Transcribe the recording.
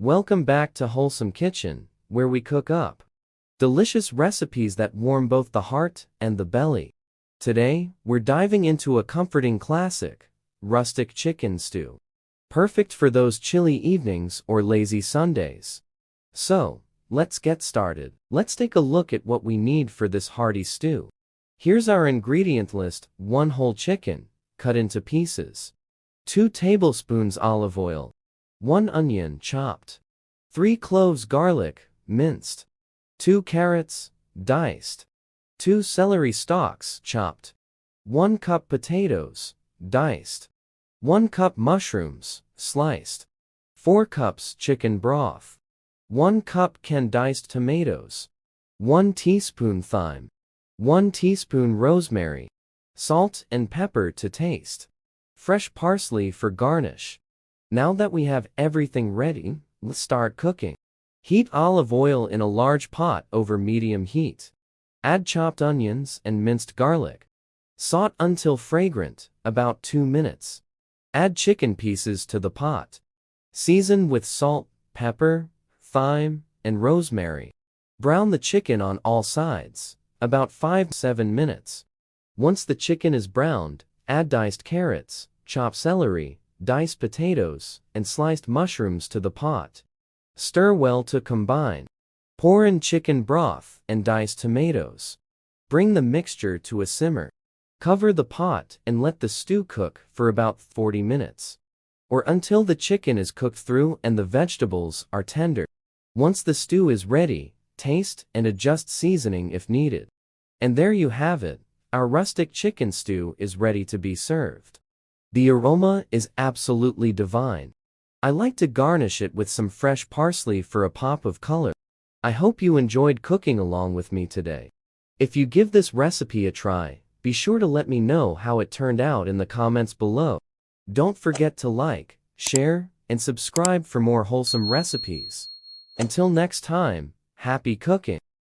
Welcome back to Wholesome Kitchen, where we cook up delicious recipes that warm both the heart and the belly. Today, we're diving into a comforting classic, rustic chicken stew. Perfect for those chilly evenings or lazy Sundays. So, let's get started. Let's take a look at what we need for this hearty stew. Here's our ingredient list: 1 whole chicken, cut into pieces. 2 tablespoons olive oil. 1 onion, chopped. 3 cloves garlic, minced. 2 carrots, diced. 2 celery stalks, chopped. 1 cup potatoes, diced. 1 cup mushrooms, sliced. 4 cups chicken broth. 1 cup canned diced tomatoes. 1 teaspoon thyme. 1 teaspoon rosemary. Salt and pepper to taste. Fresh parsley for garnish. Now that we have everything ready, let's start cooking. Heat olive oil in a large pot over medium heat. Add chopped onions and minced garlic. Saute until fragrant, about 2 minutes. Add chicken pieces to the pot. Season with salt, pepper, thyme, and rosemary. Brown the chicken on all sides, about 5-7 minutes. Once the chicken is browned, add diced carrots, chopped celery, diced potatoes, and sliced mushrooms to the pot. Stir well to combine. Pour in chicken broth and diced tomatoes. Bring the mixture to a simmer. Cover the pot and let the stew cook for about 40 minutes. Or until the chicken is cooked through and the vegetables are tender. Once the stew is ready, taste and adjust seasoning if needed. And there you have it, our rustic chicken stew is ready to be served. The aroma is absolutely divine. I like to garnish it with some fresh parsley for a pop of color. I hope you enjoyed cooking along with me today. If you give this recipe a try, be sure to let me know how it turned out in the comments below. Don't forget to like, share, and subscribe for more wholesome recipes. Until next time, happy cooking!